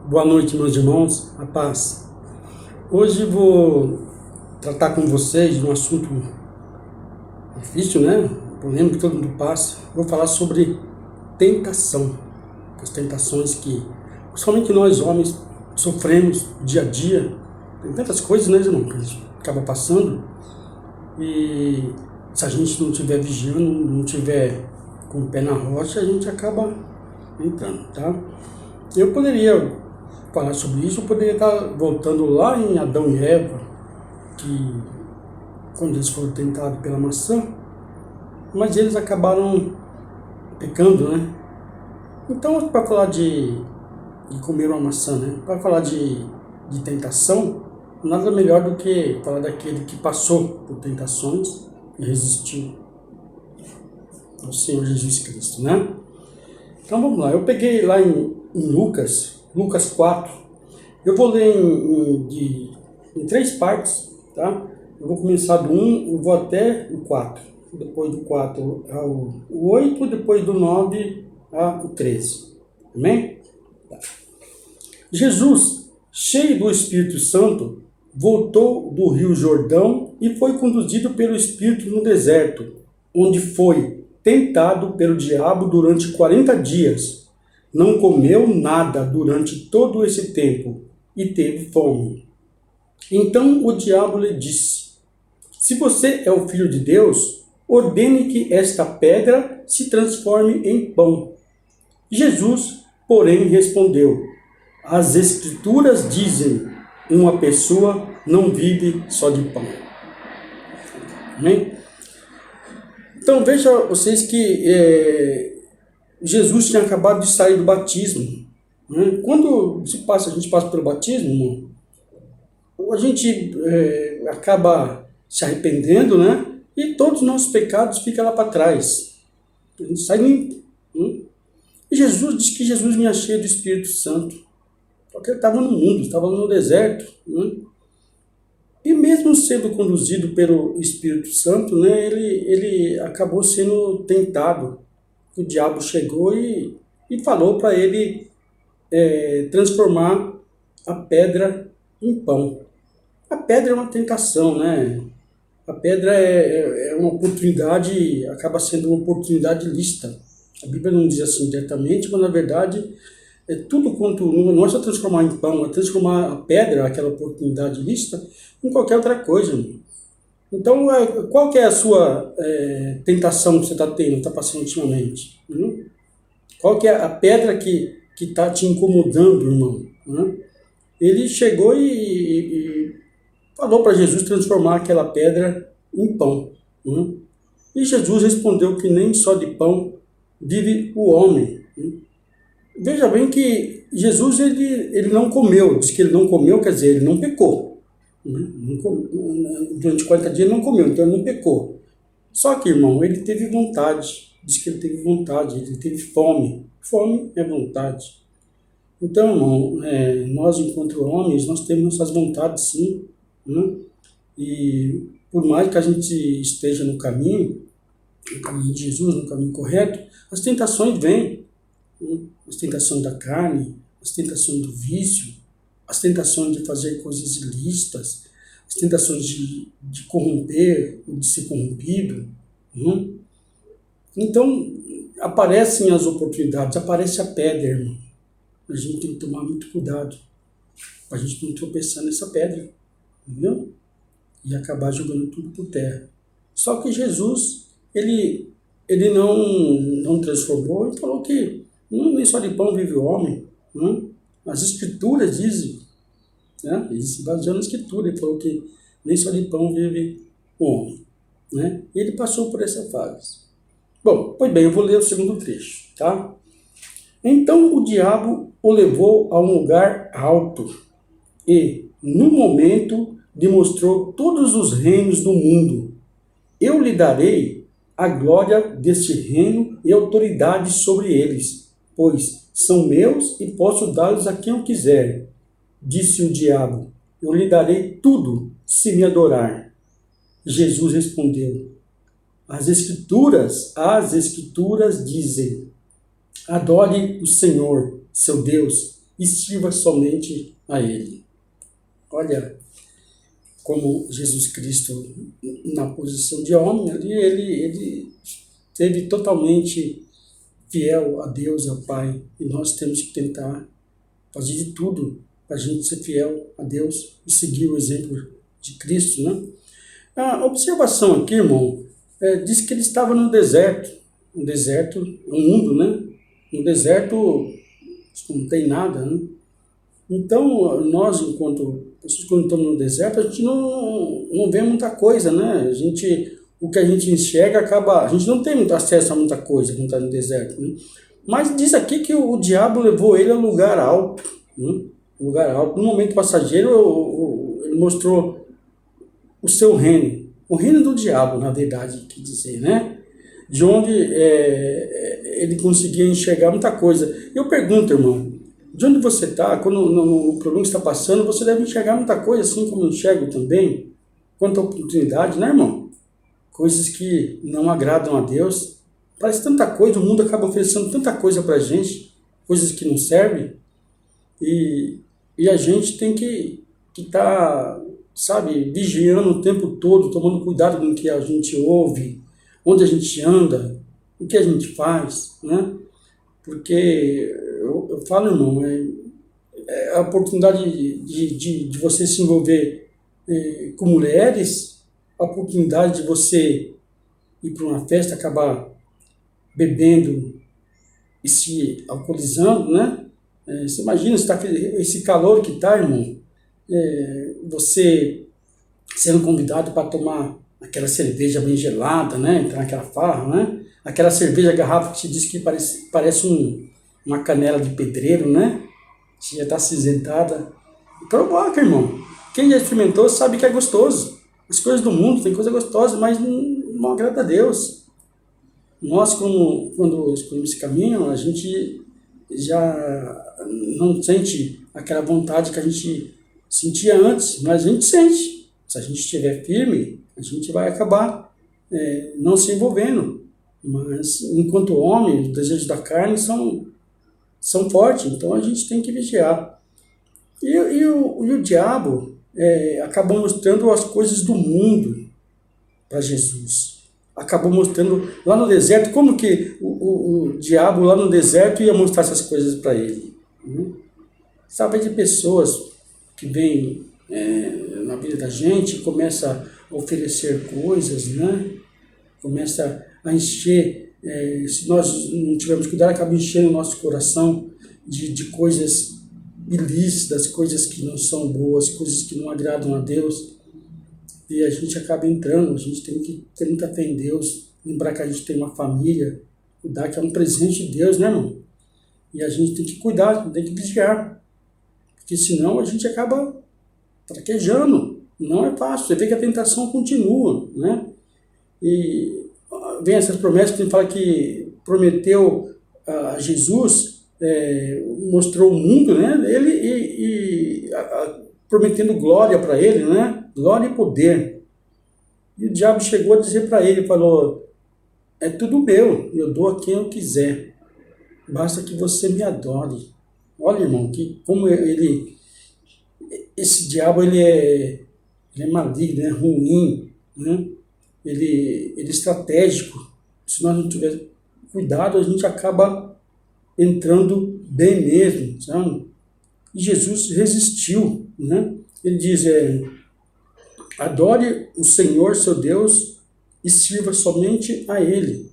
Boa noite, meus irmãos, a paz. Hoje vou tratar com vocês de um assunto difícil, né? Problema que todo mundo passa. Vou falar sobre tentação. As tentações que, somente nós homens, sofremos dia a dia. Tem tantas coisas, né, irmão, que a gente acaba passando. E se a gente não estiver vigiando, não estiver com o pé na rocha, a gente acaba entrando, tá? Eu poderia falar sobre isso, eu poderia estar voltando lá em Adão e Eva, que quando eles foram tentados pela maçã, mas eles acabaram pecando, né? Então, para falar de comer uma maçã, né? Para falar de tentação, nada melhor do que falar daquele que passou por tentações e resistiu ao Senhor Jesus Cristo, né? Então vamos lá, eu peguei lá em Lucas 4, eu vou ler em 3 partes, tá? Eu vou começar do 1, eu vou até o 4, depois do 4 ao 8, depois do 9 ao 13, amém? Tá. Jesus, cheio do Espírito Santo, voltou do rio Jordão e foi conduzido pelo Espírito no deserto, onde foi tentado pelo diabo durante 40 dias. Não comeu nada durante todo esse tempo e teve fome. Então o diabo lhe disse: se você é o Filho de Deus, ordene que esta pedra se transforme em pão. Jesus, porém, respondeu: as Escrituras dizem, uma pessoa não vive só de pão. Amém? Então veja vocês que Jesus tinha acabado de sair do batismo, né? Quando a gente passa pelo batismo, irmão, a gente acaba se arrependendo, né? E todos os nossos pecados ficam lá para trás. A gente sai limpo. Né? E Jesus disse que Jesus vinha cheio do Espírito Santo. Porque ele estava no mundo, estava no deserto. Né? E mesmo sendo conduzido pelo Espírito Santo, né, ele acabou sendo tentado. O diabo chegou e falou para ele transformar a pedra em pão. A pedra é uma tentação, né? A pedra é uma oportunidade, acaba sendo uma oportunidade lícita. A Bíblia não diz assim diretamente, mas na verdade tudo quanto, não é só transformar em pão, é transformar a pedra, aquela oportunidade lícita, em qualquer outra coisa. Irmão. Então, qual que é a sua tentação que você está tendo, está passando ultimamente? Qual que é a pedra que está te incomodando, irmão? Ele chegou e falou para Jesus transformar aquela pedra em pão. E Jesus respondeu que nem só de pão vive o homem. Veja bem que Jesus ele não comeu, diz que ele não comeu, quer dizer, ele não pecou. Durante 40 dias ele não comeu, então ele não pecou. Só que, irmão, ele teve vontade, diz que ele teve vontade, ele teve fome. Fome é vontade. Então, irmão, nós enquanto homens, nós temos nossas vontades sim, né? E por mais que a gente esteja no caminho de Jesus, no caminho correto, as tentações vêm. As tentações da carne, as tentações do vício, as tentações de fazer coisas ilícitas, as tentações de corromper ou de ser corrompido. Então, aparecem as oportunidades, aparece a pedra, irmão. A gente tem que tomar muito cuidado para a gente não tropeçar nessa pedra, entendeu? E acabar jogando tudo por terra. Só que Jesus, ele não transformou e falou que nem só de pão vive o homem. As Escrituras dizem, né? Ele se baseou na Escritura, ele falou que nem só de pão vive o homem. Né? E ele passou por essa fase. Bom, pois bem, eu vou ler o segundo trecho. Tá? Então o diabo o levou a um lugar alto e, no momento, demonstrou todos os reinos do mundo. Eu lhe darei a glória deste reino e autoridade sobre eles, pois são meus e posso dá-los a quem eu quiser. Disse o diabo: eu lhe darei tudo se me adorar. Jesus respondeu: as Escrituras dizem, adore o Senhor, seu Deus, e sirva somente a Ele. Olha como Jesus Cristo, na posição de homem, ali, ele esteve totalmente fiel a Deus, ao Pai, e nós temos que tentar fazer de tudo para a gente ser fiel a Deus e seguir o exemplo de Cristo, né? A observação aqui, irmão, diz que ele estava no deserto. Um deserto, um mundo, né? No deserto não tem nada, né? Então, nós, enquanto pessoas, quando estamos no deserto, a gente não vê muita coisa, né? O que a gente enxerga acaba... A gente não tem muito acesso a muita coisa quando está no deserto, né? Mas diz aqui que o diabo levou ele a lugar alto, né? Lugar alto. No momento passageiro, ele mostrou o seu reino. O reino do diabo, na verdade, quer dizer, né? De onde ele conseguia enxergar muita coisa. Eu pergunto, irmão, de onde você está, quando o problema está passando, você deve enxergar muita coisa, assim como eu enxergo também, quanto à oportunidade, né, irmão? Coisas que não agradam a Deus. Parece tanta coisa, o mundo acaba oferecendo tanta coisa para a gente, coisas que não servem, e a gente tem que estar, sabe, vigiando o tempo todo, tomando cuidado com o que a gente ouve, onde a gente anda, o que a gente faz, né? Porque eu falo, irmão, a oportunidade de você se envolver com mulheres, a oportunidade de você ir para uma festa, acabar bebendo e se alcoolizando, né? Você imagina, esse calor que está, irmão, você sendo convidado para tomar aquela cerveja bem gelada, né? Entrar naquela farra, né? Aquela cerveja garrafa que se diz que parece uma canela de pedreiro, né? Já está acinzentada. Provoca, irmão. Quem já experimentou sabe que é gostoso. As coisas do mundo tem coisa gostosa, mas não agrada a Deus. Nós, quando escolhemos esse caminho, a gente já não sente aquela vontade que a gente sentia antes, mas a gente sente. Se a gente estiver firme, a gente vai acabar não se envolvendo. Mas, enquanto homem, os desejos da carne são fortes, então a gente tem que vigiar. E o diabo acabou mostrando as coisas do mundo para Jesus. Acabou mostrando lá no deserto, como que o diabo lá no deserto ia mostrar essas coisas para ele. Né? Sabe, de pessoas que vêm na vida da gente, começa a oferecer coisas, né? Começa a encher, se nós não tivermos cuidado, acaba enchendo o nosso coração de coisas ilícitas, coisas que não são boas, coisas que não agradam a Deus. E a gente acaba entrando, a gente tem que ter muita fé em Deus, lembrar que a gente tem uma família, cuidar que é um presente de Deus, né, irmão? E a gente tem que cuidar, tem que vigiar, porque senão a gente acaba traquejando. Não é fácil, você vê que a tentação continua, né? E vem essas promessas que ele fala que prometeu a Jesus, mostrou o mundo, né? Ele prometendo glória para ele, né? Glória e poder. E o diabo chegou a dizer para ele, falou, é tudo meu, eu dou a quem eu quiser, basta que você me adore. Olha, irmão, como esse diabo ele é maligno, é ruim, né? Ele é estratégico. Se nós não tivermos cuidado, a gente acaba entrando bem mesmo, sabe? E Jesus resistiu, né? Ele diz, adore o Senhor, seu Deus, e sirva somente a Ele.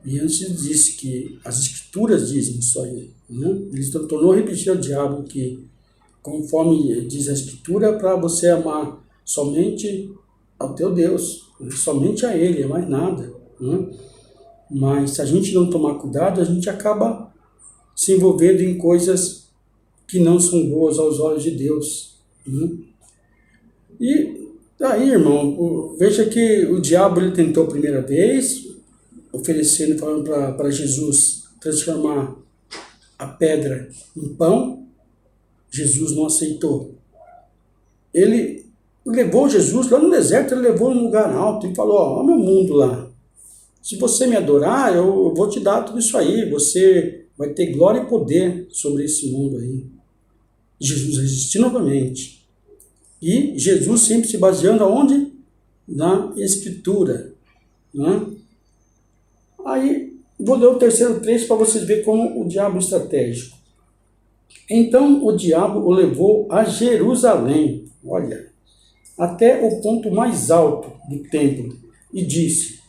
E antes ele disse que as Escrituras dizem isso aí, né? Ele tornou a repetir ao diabo que, conforme diz a Escritura, para você amar somente ao teu Deus, somente a Ele, é mais nada, né? Mas se a gente não tomar cuidado, a gente acaba se envolvendo em coisas que não são boas aos olhos de Deus, né? E aí, irmão, veja que o diabo ele tentou a primeira vez, oferecendo, falando para Jesus transformar a pedra em pão. Jesus não aceitou. Ele levou Jesus lá no deserto, ele levou em um lugar alto e falou, ó, meu mundo lá. Se você me adorar, eu vou te dar tudo isso aí. Você vai ter glória e poder sobre esse mundo aí. Jesus resistiu novamente. E Jesus sempre se baseando aonde? Na Escritura. Né? Aí, vou ler o terceiro trecho para vocês verem como o diabo é estratégico. Então o diabo o levou a Jerusalém, olha, até o ponto mais alto do templo, e disse: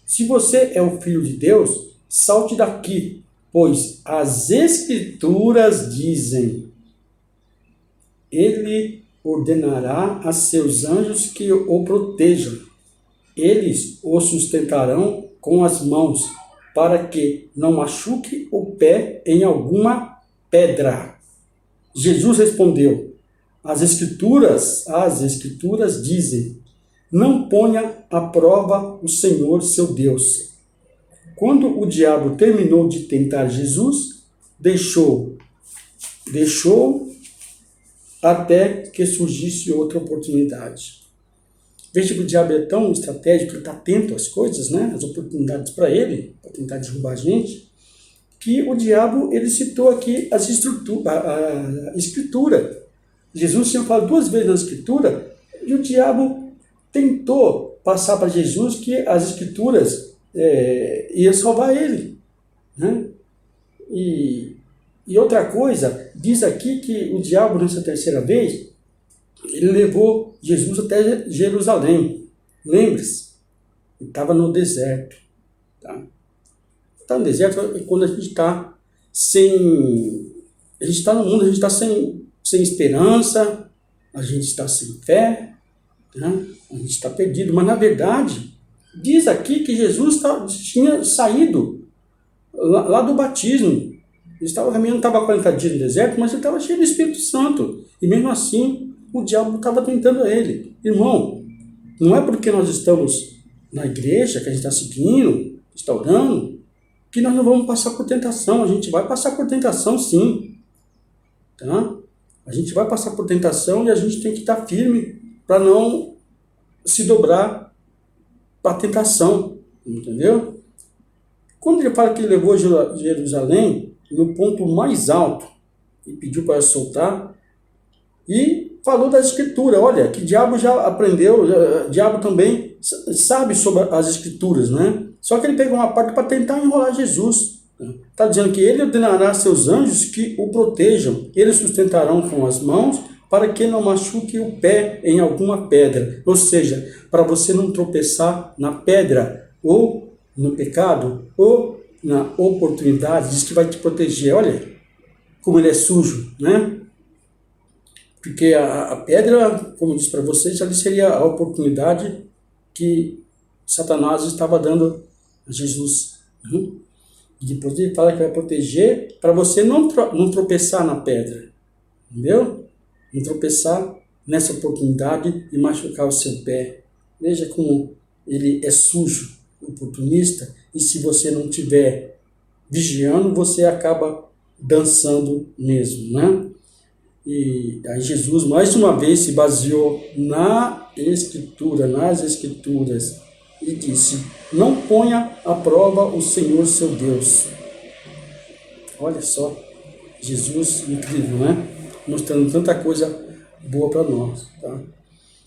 se você é o Filho de Deus, salte daqui, pois as Escrituras dizem: ele ordenará a seus anjos que o protejam. Eles o sustentarão com as mãos, para que não machuque o pé em alguma pedra. Jesus respondeu: as Escrituras dizem: não ponha à prova o Senhor seu Deus. Quando o diabo terminou de tentar Jesus, deixou até que surgisse outra oportunidade. Veja que o diabo é tão estratégico, ele está atento às coisas, né? As oportunidades para ele, para tentar derrubar a gente, que o diabo, ele citou aqui a Escritura. Jesus tinha falado 2 vezes na Escritura, e o diabo tentou passar para Jesus que as Escrituras iam salvar ele. Né? E outra coisa, diz aqui que o diabo, nessa terceira vez, ele levou Jesus até Jerusalém. Lembre-se, ele estava no deserto. Tá? Está no deserto é quando a gente está sem... A gente está no mundo, a gente está sem esperança, a gente está sem fé, né? A gente está perdido. Mas, na verdade, diz aqui que Jesus tinha saído lá do batismo. Ele estava caminhando, estava 40 dias no deserto, mas ele estava cheio do Espírito Santo. E mesmo assim, o diabo estava tentando ele. Irmão, não é porque nós estamos na igreja, que a gente está seguindo, está orando, que nós não vamos passar por tentação. A gente vai passar por tentação, sim. Tá? A gente vai passar por tentação e a gente tem que estar firme para não se dobrar para a tentação. Entendeu? Quando ele fala que ele levou Jerusalém no ponto mais alto e pediu para soltar, e falou da Escritura. Olha, que diabo já aprendeu, diabo também sabe sobre as Escrituras, né? Só que ele pegou uma parte para tentar enrolar Jesus. Está dizendo que ele ordenará a seus anjos que o protejam. Eles sustentarão com as mãos para que não machuque o pé em alguma pedra. Ou seja, para você não tropeçar na pedra, ou no pecado, ou na oportunidade. Diz que vai te proteger. Olha como ele é sujo, né? Porque a pedra, como eu disse para vocês, ali seria a oportunidade que Satanás estava dando a Jesus. E depois ele fala que vai proteger para você não tropeçar na pedra. Entendeu? Não tropeçar nessa oportunidade e machucar o seu pé. Veja como ele é sujo, oportunista, e se você não estiver vigiando, você acaba dançando mesmo, né? E aí Jesus mais uma vez se baseou nas Escrituras, e disse: não ponha à prova o Senhor seu Deus. Olha só, Jesus incrível, né? Mostrando tanta coisa boa para nós. Tá?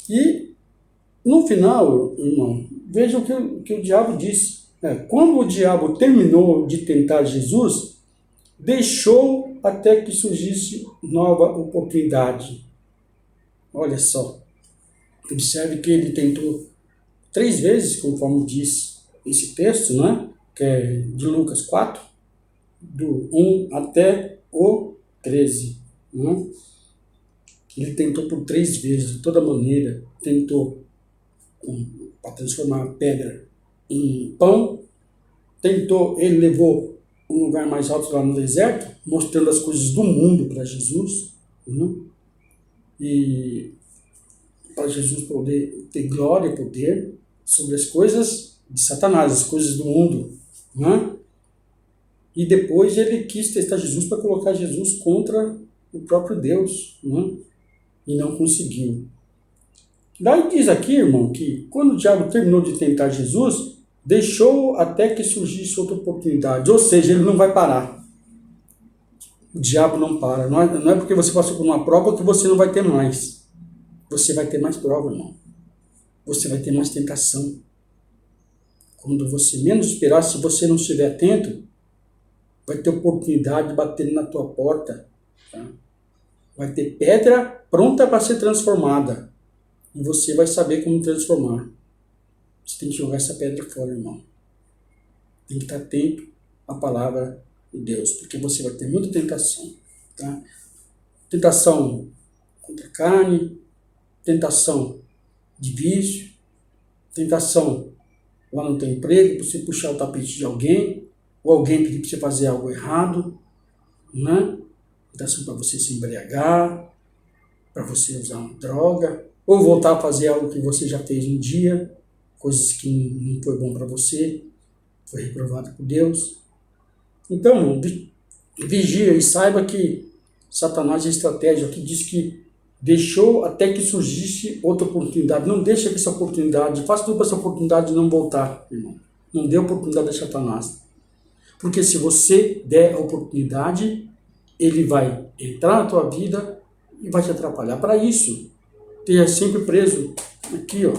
E no final, irmão, veja o que o diabo disse. Quando o diabo terminou de tentar Jesus, deixou até que surgisse nova oportunidade. Olha só. Observe que ele tentou 3 vezes, conforme diz esse texto, né? Que é de Lucas 4, do 1 até o 13. Né? Ele tentou por 3 vezes, de toda maneira. Tentou para transformar a pedra em pão. Ele levou um lugar mais alto lá no deserto, mostrando as coisas do mundo para Jesus, né? E para Jesus poder ter glória e poder sobre as coisas de Satanás, as coisas do mundo, né? E depois ele quis testar Jesus para colocar Jesus contra o próprio Deus, né? E não conseguiu. Daí diz aqui, irmão, que quando o diabo terminou de tentar Jesus, deixou até que surgisse outra oportunidade. Ou seja, ele não vai parar. O diabo não para. Não é porque você passou por uma prova que você não vai ter mais. Você vai ter mais prova, irmão. Você vai ter mais tentação. Quando você menos esperar, se você não estiver atento, vai ter oportunidade batendo na tua porta. Tá? Vai ter pedra pronta para ser transformada. E você vai saber como transformar. Você tem que jogar essa pedra fora, irmão. Tem que estar atento à palavra de Deus, porque você vai ter muita tentação. Tá? Tentação contra a carne, tentação de vício, tentação lá no teu emprego, para você puxar o tapete de alguém, ou alguém pedir para você fazer algo errado, né? Tentação para você se embriagar, para você usar uma droga, ou voltar a fazer algo que você já fez um dia, coisas que não foi bom para você, foi reprovado por Deus. Então, irmão, vigia e saiba que Satanás é estratégia, que diz que deixou até que surgisse outra oportunidade. Não deixa que essa oportunidade, faça tudo para essa oportunidade não voltar, irmão. Não dê oportunidade a Satanás. Porque se você der a oportunidade, ele vai entrar na tua vida e vai te atrapalhar. Para isso, esteja sempre preso aqui, ó,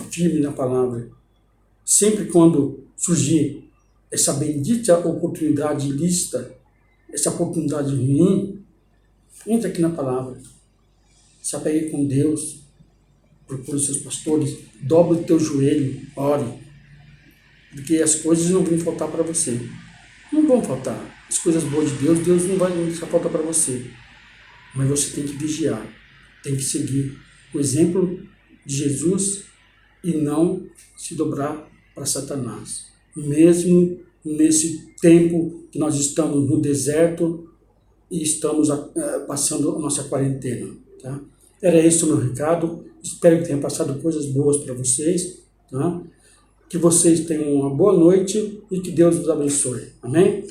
firme na palavra. Sempre quando surgir essa bendita oportunidade ilícita, essa oportunidade ruim, entra aqui na palavra. Se apegue com Deus, procure os seus pastores, dobre o teu joelho, ore, porque as coisas não vão faltar para você. Não vão faltar. As coisas boas de Deus, Deus não vai deixar faltar para você. Mas você tem que vigiar, tem que seguir o exemplo de Jesus e não se dobrar para Satanás. Mesmo nesse tempo que nós estamos no deserto e estamos passando a nossa quarentena. Tá? Era esse o meu recado. Espero que tenha passado coisas boas para vocês. Tá? Que vocês tenham uma boa noite e que Deus os abençoe. Amém?